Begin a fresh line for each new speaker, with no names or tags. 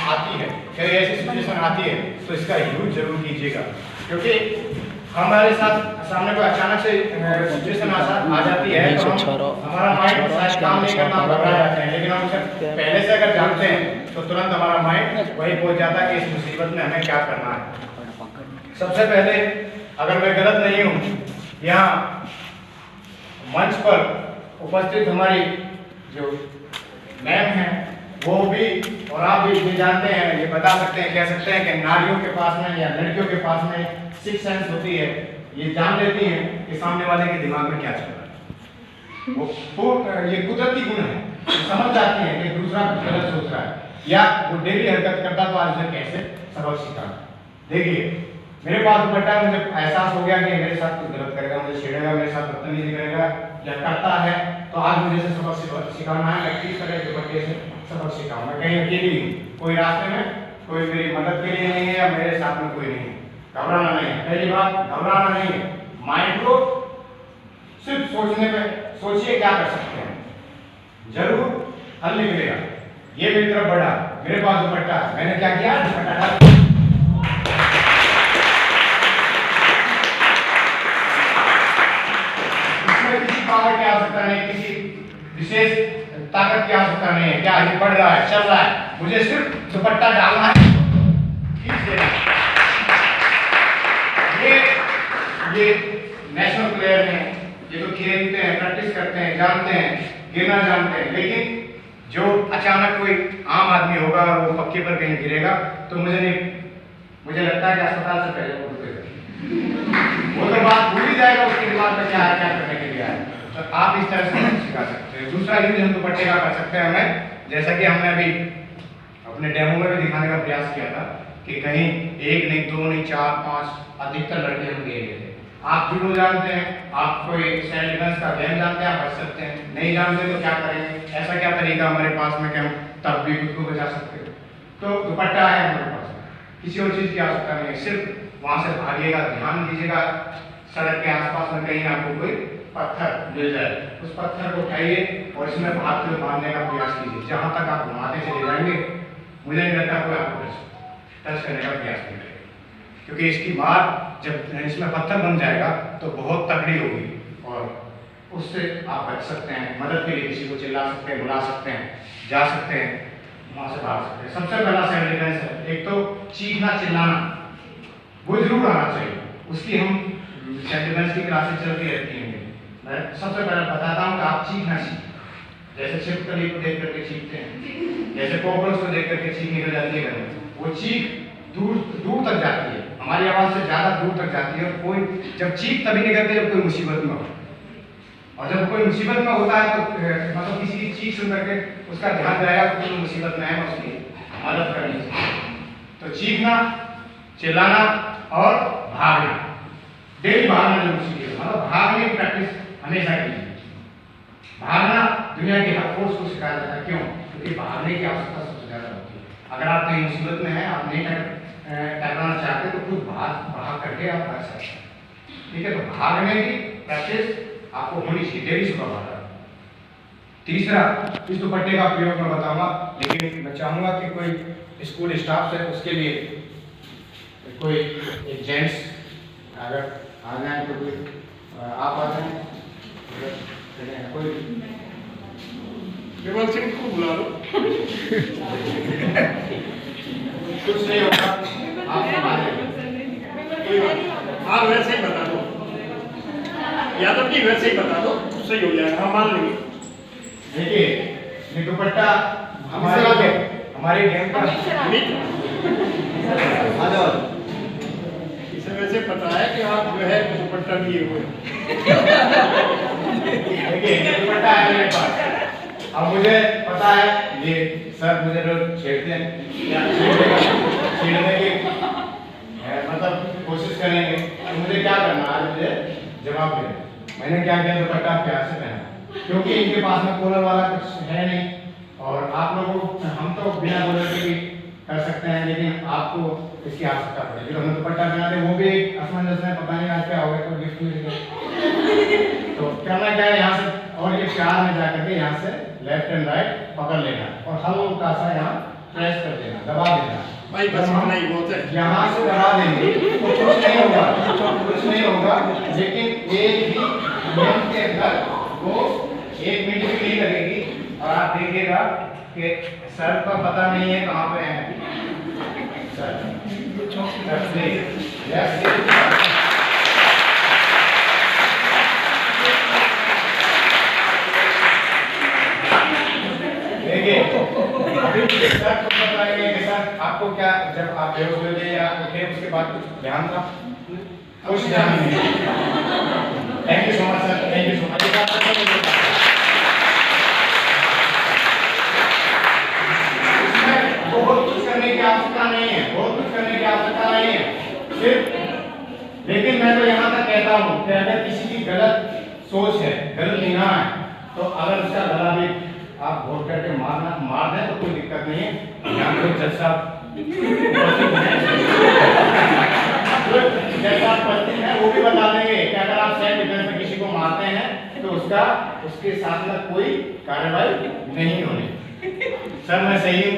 आती है, कभी ऐसी सिचुएशन आती है तो इसका यूज जरूर कीजिएगा, क्योंकि हमारे साथ सामने कोई अचानक से सिचुएशन आ जाती है तो हमारा माइंड शायद काम नहीं करना, घबरा जाते हैं, लेकिन हम पहले से अगर जानते हैं तो तुरंत हमारा माइंड वही पहुंच जाता है कि इस मुसीबत में हमें क्या करना है। सबसे पहले, अगर मैं गलत नहीं हूँ, यहाँ मंच पर उपस्थित हमारी जो मैम है वो भी और आप भी ये जानते हैं, ये बता सकते हैं, कह सकते हैं कि नारियों के पास में या लड़कियों के पास में सिक्स सेंस होती है, ये जान लेती हैं कि सामने वाले के दिमाग में क्या चल रहा है। वो ये कुदरती गुण है, समझ जाती हैं कि दूसरा गलत सोच रहा है या वो डेली हरकत करता तो आज मैं कैसे सबक सीखा। देखिए, मेरे पास दुपट्टा, मुझे एहसास हो गया कि मेरे साथ कुछ गलत करेगा, मुझे छेड़ेगा, मेरे साथ बदतमीजी करेगा या करता है, तो आज मुझे से सबक सिखाना है। मैं किस तरह दुपट्टे से सबक सिखाऊं। मैं कहीं अकेली हूँ, कोई रास्ते में कोई मेरी मदद के लिए नहीं है या मेरे साथ में कोई नहीं है, घबराना नहीं है। पहली बात, घबराना नहीं है। माइंड को सिर्फ सोचने पे सोचिए क्या कर सकते हैं, जरूर हल निकलेगा। ये मेरी तरफ बढ़ा, मेरे पास दुपट्टा, मैंने क्या किया, दुपट्टा डाल। इसमें किसी पावर की आवश्यकता नहीं, किसी विशेष ताकत की आवश्यकता नहीं है। क्या ये बढ़ रहा है, चल रहा है, मुझे सिर्फ दुपट्टा डालना है, खींच देना है। ये नेशनल प्लेयर हैं, ये तो खेलते हैं, प्रैक्टिस करते हैं, जानते हैं, गिरना जानते हैं, लेकिन जो अचानक कोई आम आदमी होगा और वो पक्के पर कहीं गिरेगा तो मुझे लगता है कि अस्पताल से पहले वो तो बात भूल ही जाएगा, उसके दिमाग में क्या है, क्या करने के लिए आया। तो आप इस तरह से सिखा सकते हैं। दूसरा यूज हम दुपट्टे का कर सकते हैं हमें, जैसा कि हमने अभी अपने डेमो में भी दिखाने का प्रयास किया था कि कहीं एक नहीं, दो नहीं, 4, 5 अधिकतर लड़के हम ले गए थे। आप जूडो जानते हैं, आप कोई सेल्फ डिफेंस का गेम जानते हैं, आप बच सकते हैं। नहीं जानते तो क्या करेंगे, ऐसा क्या तरीका हमारे पास में कि हम तब भी खुद को बचा सकते हैं। तो दुपट्टा है हमारे पास, किसी और चीज़ की आवश्यकता नहीं है, सिर्फ वहाँ से भागिएगा, ध्यान दीजिएगा, सड़क के आसपास में कहीं आपको कोई पत्थर मिल जाए, उस पत्थर को उठाइए और इसमें भागते हुए भागने का प्रयास कीजिए। जहाँ तक आप घुमाते चले जाएंगे, मुझे नहीं लगता कोई आपको टच करने का प्रयास नहीं करेगा, क्योंकि इसकी मार जब इसमें पत्थर बन जाएगा तो बहुत तगड़ी होगी और उससे आप बच सकते हैं। मदद के लिए किसी को चिल्ला सकते हैं, बुला सकते हैं, जा सकते हैं, वहाँ से भाग सकते हैं। सबसे पहला सेल्फ डिफेंस है, एक तो चीखना चिल्लाना वो जरूर आना चाहिए। उसकी हम सेल्फ डिफेंस की क्लासेस चलती रहती हैं। मैं सबसे पहले बताता हूँ कि आप चीखना सीखें, जैसे छिपकली को देख करके चीखते हैं, जैसे कॉकरोच को देख करके चीख निकल जाती है, वो चीख दूर तक जाती है, हमारी आवाज़ से ज़्यादा दूर तक जाती है। और कोई जब चीख तभी निकलती है जब कोई मुसीबत में हो, और जब कोई मुसीबत में होता है तो मतलब किसी की चीख सुन करके उसका ध्यान जाएगा तो कोई मुसीबत में है, उसकी मदद करनी चाहिए। तो चीखना, चिल्लाना और भागना, डेली भागना जरूर सीखिए। मतलब भागने की प्रैक्टिस हमेशा कीजिए। भागना दुनिया के हर फोर्स को सिखाया जाता है। क्यों? क्योंकि भागने की आवश्यकता सबसे ज़्यादा होती है। अगर आप कहीं मुसीबत में हैं, आप नहीं टकराना चाहते तो खुद भाग करके आप कर सकते हैं। ठीक है, तो भागने की प्रैक्टिस आपको होनी चाहिए, डेली सुबह भागना। तीसरा, इस दुपट्टे का प्रयोग मैं बताऊंगा, लेकिन मैं चाहूँगा कि कोई स्कूल स्टाफ है उसके लिए कोई एक जेंट्स अगर आ जाए तो कोई आप आ जाए, कोई
केवल सिंह को बुला लो।
कुछ नहीं होगा,
आप वैसे ही बता दो, यादव की वैसे ही बता दो, सही हो जाएगा, हम मान लेंगे।
देखिए, ये दुपट्टा हमारे गेम का
इसे वैसे पता है कि आप जो है दुपट्टा लिए हुए।
देखिए, ये दुपट्टा है मेरे पास। अब मुझे पता है ये सर मुझे लोग छेड़ते हैं, छेड़ने की मतलब कोशिश करेंगे, तो मुझे क्या करना, आज मुझे जवाब देना। मैंने क्या किया, दुपट्टा प्यार से पहना, क्योंकि इनके पास में कॉलर वाला कुछ है नहीं, और आप लोगों हम तो बिना कॉलर के भी कर सकते हैं, लेकिन आपको इसकी आवश्यकता पड़ेगी। तो हम दुपट्टा पहनाते, वो भी असमंजस में, पता नहीं आज क्या हो गया, तो गिफ्ट मिल गया। तो करना क्या है, यहाँ से और ये प्यार में जाकर के यहाँ से लेफ्ट एंड राइट पकड़ लेना और हल्का सा यहाँ प्रेस कर देना, दबा देना
भाई बस इतना ही बहुत है।
यहाँ से दबा देंगे तो कुछ नहीं होगा, कुछ नहीं होगा, लेकिन एक ही नियम के अंदर वो 1 मिनट भी नहीं लगेगी और आप देखिएगा कि सर का पता नहीं है कहाँ पे है सर। देखिए अभी सर को बताएंगे कि सर आपको क्या, जब आप बेहोश हो गए या उठे उसके बाद कुछ ध्यान था? कुछ ध्यान नहीं। Thank you so much sir, thank you so much. बहुत कुछ करने की आवश्यकता नहीं है, बहुत कुछ करने की आवश्यकता नहीं है सिर्फ, लेकिन मैं तो यहाँ तक कहता हूँ कि अगर किसी की गलत सोच है, गलत निगाह है, तो अगर उसका गला भी आप घोट करके मार दें तो कोई दिक्कत नहीं है। यहाँ पे जज साहब उपस्थित हैं, वो भी बता देंगे कि अगर आप सेल्फ डिफेंस में किसी को मारते हैं तो उसके साथ में कोई कार्रवाई नहीं होनी। सर मैं सही हूँ?